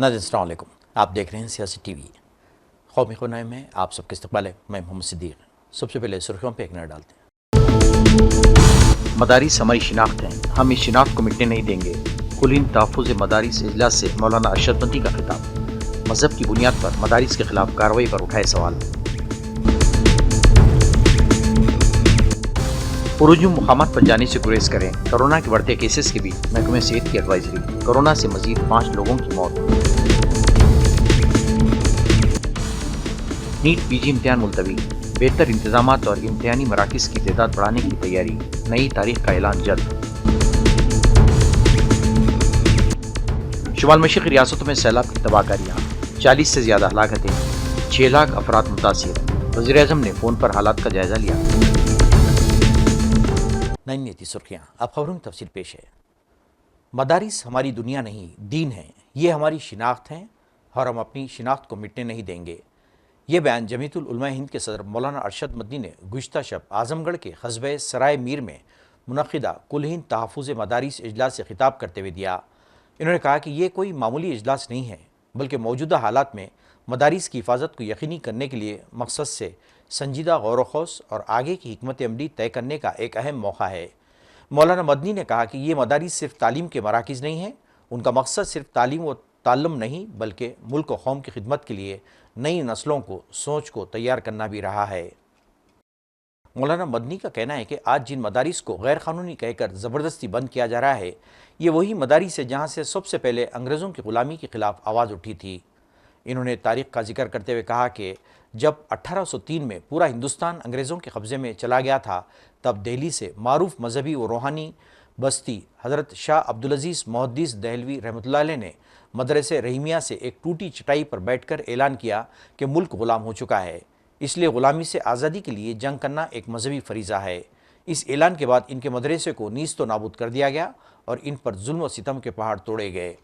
ناظرین السلام علیکم، آپ دیکھ رہے ہیں سیاسی ٹی وی۔ قومی خبریں میں آپ سب کے استقبال ہے۔ میں محمد صدیق۔ سب سے پہلے سرخیوں پہ ایک نظر ڈالتے ہیں۔ مدارس ہماری شناخت ہیں، ہم اس شناخت کو مٹنے نہیں دیں گے۔ کلین تحفظ مدارس اجلاس سے مولانا ارشد مدنی کا خطاب۔ مذہب کی بنیاد پر مدارس کے خلاف کارروائی پر اٹھائے سوال۔ پرہجوم مقامات پر جانے سے گریز کریں۔ کورونا کے بڑھتے کیسز کے بیچ محکمہ صحت کی ایڈوائزری۔ کورونا سے مزید 5 لوگوں کی موت۔ نیٹ پی جی امتحان ملتوی، بہتر انتظامات اور امتحانی مراکز کی تعداد بڑھانے کی تیاری، نئی تاریخ کا اعلان جلد۔ شمال مشرقی ریاستوں میں سیلاب کی تباہ کاریاں، 40 سے زیادہ ہلاکتیں، 6 لاکھ افراد متاثر۔ وزیر اعظم نے فون پر حالات کا جائزہ لیا۔ نئی سرخیاں، اب خبروں کی تفصیل پیش ہے۔ مدارس ہماری دنیا نہیں، دین ہے، یہ ہماری شناخت ہے اور ہم اپنی شناخت کو مٹنے نہیں دیں گے۔ یہ بیان جمعیت العلماء ہند کے صدر مولانا ارشد مدنی نے گزشتہ شب اعظم گڑھ کے قصبہ سرائے میر میں منعقدہ کل ہند تحفظ مدارس اجلاس سے خطاب کرتے ہوئے دیا۔ انہوں نے کہا کہ یہ کوئی معمولی اجلاس نہیں ہے، بلکہ موجودہ حالات میں مدارس کی حفاظت کو یقینی کرنے کے لیے مقصد سے سنجیدہ غور و خوض اور آگے کی حکمت عملی طے کرنے کا ایک اہم موقع ہے۔ مولانا مدنی نے کہا کہ یہ مدارس صرف تعلیم کے مراکز نہیں ہیں، ان کا مقصد صرف تعلیم و تعلم نہیں بلکہ ملک و قوم کی خدمت کے لیے نئی نسلوں کو سوچ کو تیار کرنا بھی رہا ہے۔ مولانا مدنی کا کہنا ہے کہ آج جن مدارس کو غیر قانونی کہہ کر زبردستی بند کیا جا رہا ہے، یہ وہی مدارس ہے جہاں سے سب سے پہلے انگریزوں کی غلامی کے خلاف آواز اٹھی تھی۔ انہوں نے تاریخ کا ذکر کرتے ہوئے کہا کہ جب 1803 میں پورا ہندوستان انگریزوں کے قبضے میں چلا گیا تھا، تب دہلی سے معروف مذہبی و روحانی بستی حضرت شاہ عبدالعزیز محدث دہلوی رحمۃ اللہ علیہ نے مدرسہ رحیمیہ سے ایک ٹوٹی چٹائی پر بیٹھ کر اعلان کیا کہ ملک غلام ہو چکا ہے، اس لیے غلامی سے آزادی کے لیے جنگ کرنا ایک مذہبی فریضہ ہے۔ اس اعلان کے بعد ان کے مدرسے کو نیست و نابود کر دیا گیا اور ان پر ظلم و ستم کے پہاڑ توڑے گئے۔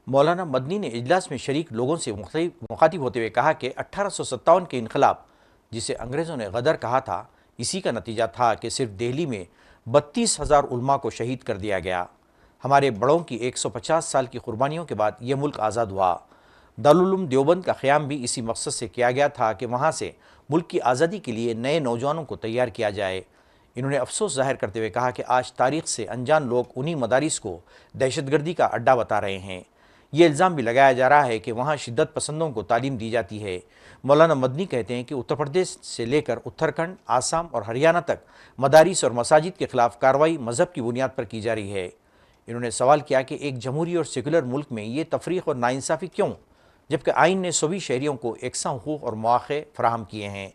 مولانا مدنی نے اجلاس میں شریک لوگوں سے مخاطب ہوتے ہوئے کہا کہ 1857 کے انقلاب، جسے انگریزوں نے غدر کہا تھا، اسی کا نتیجہ تھا کہ صرف دہلی میں 32,000 علماء کو شہید کر دیا گیا۔ ہمارے بڑوں کی 150 سال کی قربانیوں کے بعد یہ ملک آزاد ہوا۔ دارالعلوم دیوبند کا قیام بھی اسی مقصد سے کیا گیا تھا کہ وہاں سے ملک کی آزادی کے لیے نئے نوجوانوں کو تیار کیا جائے۔ انہوں نے افسوس ظاہر کرتے ہوئے کہا کہ آج تاریخ سے انجان لوگ انہی مدارس کو دہشت گردی کا اڈا بتا رہے ہیں۔ یہ الزام بھی لگایا جا رہا ہے کہ وہاں شدت پسندوں کو تعلیم دی جاتی ہے۔ مولانا مدنی کہتے ہیں کہ اتر پردیش سے لے کر اتراکھنڈ، آسام اور ہریانہ تک مدارس اور مساجد کے خلاف کارروائی مذہب کی بنیاد پر کی جا رہی ہے۔ انہوں نے سوال کیا کہ ایک جمہوری اور سیکولر ملک میں یہ تفریق اور ناانصافی کیوں، جبکہ آئین نے سبھی شہریوں کو یکساں حقوق اور مواقع فراہم کیے ہیں۔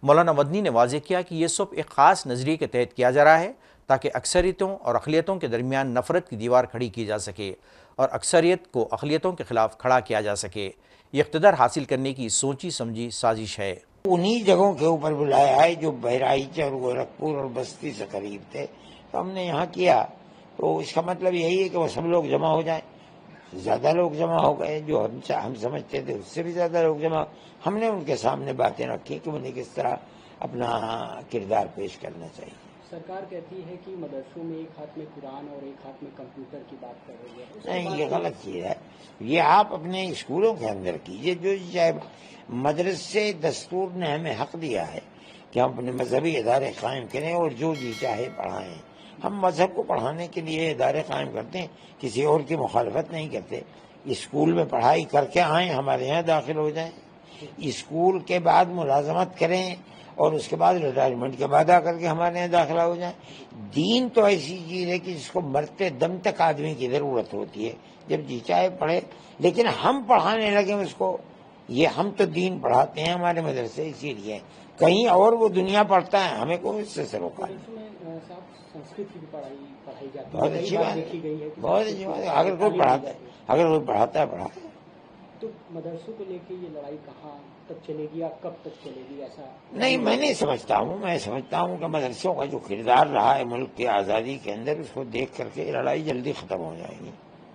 مولانا مدنی نے واضح کیا کہ یہ سب ایک خاص نظریے کے تحت کیا جا رہا ہے تاکہ اکثریتوں اور اقلیتوں کے درمیان نفرت کی دیوار کھڑی کی جا سکے اور اکثریت کو اقلیتوں کے خلاف کھڑا کیا جا سکے۔ یہ اقتدار حاصل کرنے کی سوچی سمجھی سازش ہے۔ انہی جگہوں کے اوپر بلایا ہے جو بہرائچ اور گورکھپور اور بستی سے قریب تھے، تو ہم نے یہاں کیا، تو اس کا مطلب یہی ہے کہ وہ سب لوگ جمع ہو جائیں۔ زیادہ لوگ جمع ہو گئے، جو ہم سمجھتے تھے اس سے بھی زیادہ لوگ جمع۔ ہم نے ان کے سامنے باتیں رکھی کہ انہیں کس طرح اپنا کردار پیش کرنا چاہیے۔ سرکار کہتی ہے کہ مدرسوں میں ایک ہاتھ میں قرآن اور ایک ہاتھ میں کمپیوٹر کی بات کر رہی ہے۔ نہیں، یہ غلط چیز ہے۔ یہ آپ اپنے اسکولوں کے اندر کیجئے، جو چاہے مدرسے دستور نے ہمیں حق دیا ہے کہ ہم اپنے مذہبی ادارے قائم کریں اور جو جی چاہے پڑھائیں۔ ہم مذہب کو پڑھانے کے لیے ادارے قائم کرتے ہیں، کسی اور کی مخالفت نہیں کرتے۔ اسکول میں پڑھائی کر کے آئیں، ہمارے یہاں داخل ہو جائیں، اسکول کے بعد ملازمت کریں اور اس کے بعد ریٹائرمنٹ کے بعد آ کر کے ہمارے یہاں داخلہ ہو جائیں۔ دین تو ایسی چیز ہے کہ جس کو مرتے دم تک آدمی کی ضرورت ہوتی ہے، جب جی چاہے پڑھے، لیکن ہم پڑھانے لگے اس کو۔ یہ ہم تو دین پڑھاتے ہیں ہمارے مدرسے، اسی لیے کہیں اور وہ دنیا پڑھتا ہے، ہمیں کوئی اس سے روکا نہیں۔ سنسکرت کی پڑھائی جاتی ہے، بہت اچھی بات ہے، بہت اچھی بات ہے۔ اگر کوئی پڑھاتا ہے پڑھا۔ تو مدرسوں کو لے کے یہ لڑائی کہاں تک چلے گی، کب تک چلے گی؟ ایسا نہیں، میں نہیں سمجھتا ہوں۔ میں سمجھتا ہوں کہ مدرسوں کا جو کردار رہا ہے ملک کی آزادی کے اندر، اس کو دیکھ کر کے لڑائی جلدی ختم ہو جائے گی۔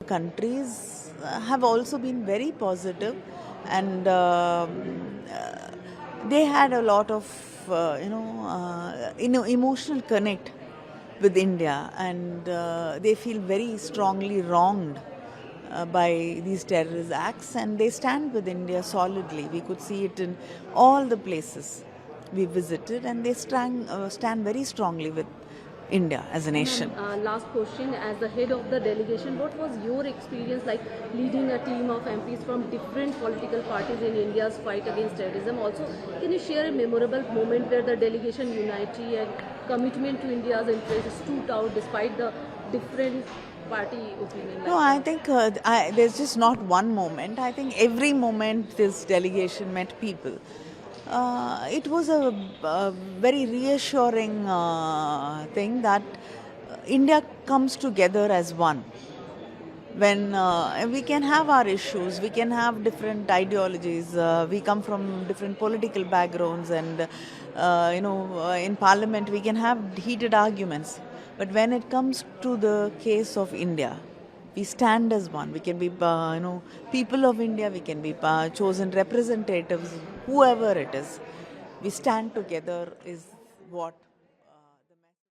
Countries have also been very positive and they had a lot of emotional connect with India and they feel very strongly wronged by these terrorist acts and they stand with India solidly. We could see it in all the places we visited and they stand very strongly with India as a nation. Last question, as the head of the delegation, what was your experience like leading a team of MPs from different political parties in India's fight against terrorism? Also, can you share a memorable moment where the delegation unity and commitment to India's interests stood out despite the different party opinion? No, I think there's just not one moment. I think every moment this delegation met people. It was a very reassuring thing that India comes together as one. When we can have our issues, we can have different ideologies, we come from different political backgrounds and in parliament we can have heated arguments. But when it comes to the case of India, we stand as one. We can be, people of India. We can be chosen representatives, whoever it is. We stand together is what.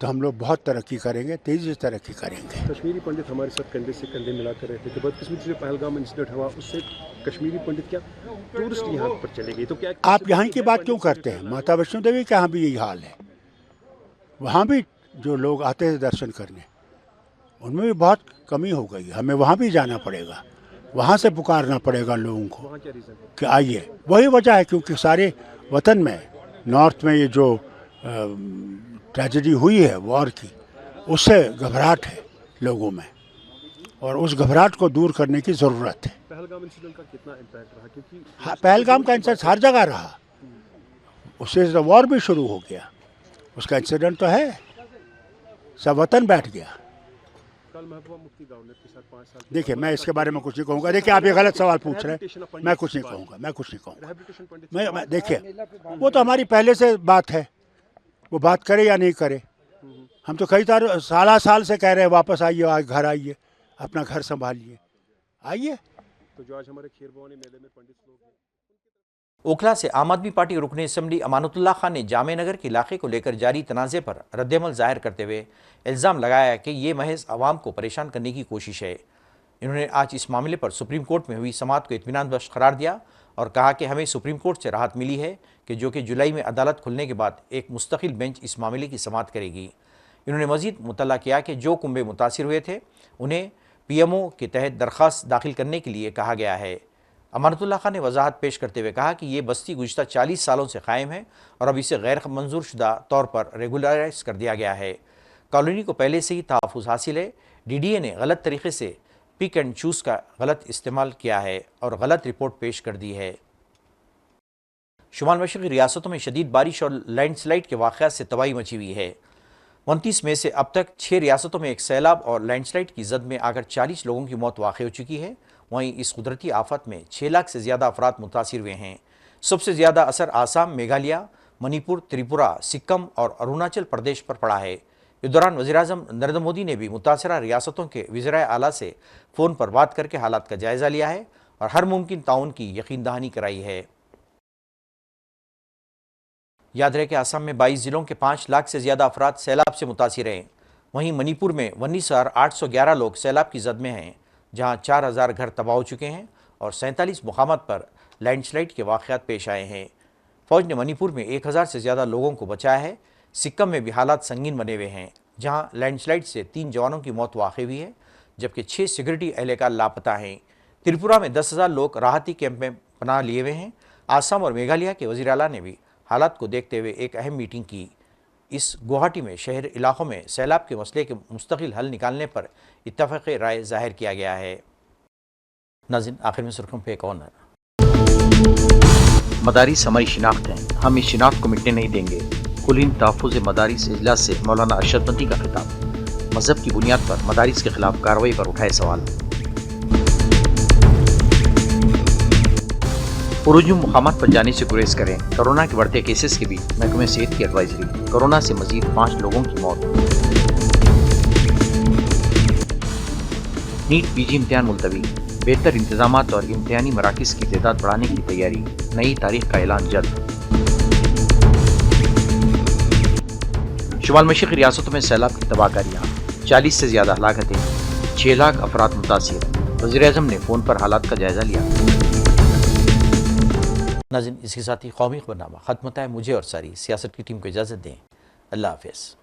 تو ہم لوگ بہت ترقی کریں گے, تیزی سے ترقی کریں گے. کشمیری پنڈت ہمارے ساتھ کندھے سے کندھے ملا کر رہتے تھے. بدقسمتی سے پہلگام انسیڈنٹ ہوا, اس سے کشمیری پنڈت کیا ٹورسٹ یہاں پر چلے گئے, تو کیا آپ یہاں کی بات کیوں کرتے ہیں؟ ماتا ویشنو دیوی کے یہاں بھی یہی حال ہے. وہاں بھی جو لوگ آتے ہیں درشن کرنے, ان میں بھی بہت کمی ہو گئی. ہمیں وہاں بھی جانا پڑے گا, وہاں سے پکارنا پڑے گا لوگوں کو وہاں کیا ریزن ہے؟ کہ آئیے. وہی وجہ ہے کیونکہ سارے وطن میں نارتھ میں یہ جو ٹریجڈی ہوئی ہے وار کی, اس سے گھبراہٹ ہے لوگوں میں, اور اس گھبراہٹ کو دور کرنے کی ضرورت ہے. پہلگام انسیڈنٹ کا کتنا امپیکٹ رہا؟ کیونکہ پہلگام کا انسیڈنٹ ہر جگہ رہا, اس سے وار بھی شروع ہو گیا, اس کا انسیڈنٹ تو ہے, سب وطن بیٹھ گیا. کل محبوبہ مفتی گورنر کے ساتھ 5 سال دیکھیے میں اس کے بارے میں کچھ نہیں کہوں گا. دیکھیے آپ یہ غلط سوال پوچھ رہے ہیں, میں کچھ نہیں کہوں گا. دیکھیے وہ تو ہماری پہلے سے بات ہے, وہ بات کرے یا نہیں کرے. ہم تو کئی سال سے کہہ رہے ہیں واپس آئیے, گھر آئیے, اپنا گھر سنبھالیے, آئیے. تو جو آج ہمارے کھیر بھوانی میلے میں پنڈت لوگ ہیں. اوکھلا سے عام آدمی پارٹی رکن اسمبلی امانت اللہ خان نے جامع نگر کے علاقے کو لے کر جاری تنازع پر رد عمل ظاہر کرتے ہوئے الزام لگایا کہ یہ محض عوام کو پریشان کرنے کی کوشش ہے. انہوں نے آج اس معاملے پر سپریم کورٹ میں ہوئی سماعت کو اطمینان بخش قرار دیا اور کہا کہ ہمیں سپریم کورٹ سے راحت ملی ہے کہ جو کہ جولائی میں عدالت کھلنے کے بعد ایک مستقل بینچ اس معاملے کی سماعت کرے گی. انہوں نے مزید مطلع کیا کہ جو کنبے متاثر ہوئے تھے انہیں پی ایم او کے تحت درخواست داخل کرنے کے لیے کہا گیا ہے. امانت اللہ خان نے وضاحت پیش کرتے ہوئے کہا کہ یہ بستی گزشتہ 40 سالوں سے قائم ہے اور اب اسے غیر منظور شدہ طور پر ریگولرائز کر دیا گیا ہے. کالونی کو پہلے سے ہی تحفظ حاصل ہے. ڈی ڈی اے نے غلط طریقے سے پک اینڈ چوز کا غلط استعمال کیا ہے اور غلط رپورٹ پیش کر دی ہے. شمال مشرقی ریاستوں میں شدید بارش اور لینڈ سلائیڈ کے واقعات سے تباہی مچی ہوئی ہے. 29 مئی سے اب تک 6 ریاستوں میں ایک سیلاب اور لینڈ سلائیڈ کی زد میں آ کر 40 لوگوں کی موت واقع ہو چکی ہے. وہیں اس قدرتی آفت میں 6 لاکھ سے زیادہ افراد متاثر ہوئے ہیں. سب سے زیادہ اثر آسام, میگھالیہ, منی پور, تریپورہ, سکم اور اروناچل پردیش پر پڑا ہے. اس دوران وزیراعظم نریندر مودی نے بھی متاثرہ ریاستوں کے وزرائے اعلیٰ سے فون پر بات کر کے حالات کا جائزہ لیا ہے اور ہر ممکن تعاون کی یقین دہانی کرائی ہے. یاد رہے کہ آسام میں 22 ضلعوں کے 5 لاکھ سے زیادہ افراد سیلاب سے متاثر ہیں. وہیں منی پور میں 19,811 لوگ سیلاب کی زد میں ہیں, جہاں 4,000 گھر تباہ ہو چکے ہیں اور 47 مقامات پر لینڈ سلائیڈ کے واقعات پیش آئے ہیں. فوج نے منی پور میں 1,000 سے زیادہ لوگوں کو بچایا ہے. سکم میں بھی حالات سنگین بنے ہوئے ہیں, جہاں لینڈ سلائیڈ سے 3 جوانوں کی موت واقع ہوئی ہے جبکہ 6 سیکورٹی اہلکار لاپتہ ہیں. تریپورہ میں 10,000 لوگ راحتی کیمپ میں پناہ لیے ہوئے ہیں. آسام اور میگھالیہ کے وزیر اعلیٰ نے بھی حالات کو دیکھتے ہوئے ایک اہم میٹنگ کی. اس گوہاٹی میں شہر علاقوں میں سیلاب کے مسئلے کے مستقل حل نکالنے پر اتفاق رائے ظاہر کیا گیا ہے. ناظرین, آخر میں سرخیوں پہ ایک اور مدارس ہماری شناخت ہیں, ہم اس شناخت کو مٹنے نہیں دیں گے. کلین تحفظ مدارس اجلاس سے مولانا ارشد مدنی کا خطاب. مذہب کی بنیاد پر مدارس کے خلاف کارروائی پر اٹھائے سوال. پرہجوم مقامات پر جانے سے گریز کریں. کورونا کے بڑھتے کیسز کے بیچ محکمہ صحت کی ایڈوائزری. کورونا سے مزید 5 لوگوں کی موت. نیٹ پی جی امتحان ملتوی. بہتر انتظامات اور امتحانی مراکز کی تعداد بڑھانے کی تیاری. نئی تاریخ کا اعلان جلد. شمال مشرقی ریاستوں میں سیلاب کی تباہ کاریاں. 40 سے زیادہ ہلاکتیں. 6 لاکھ افراد متاثر. وزیر اعظم نے فون پر حالات کا جائزہ لیا. ناظرین, اس کے ساتھ ہی قومی خبرنامہ ختم ہوتا ہے. مجھے اور ساری سیاست کی ٹیم کو اجازت دیں. اللہ حافظ.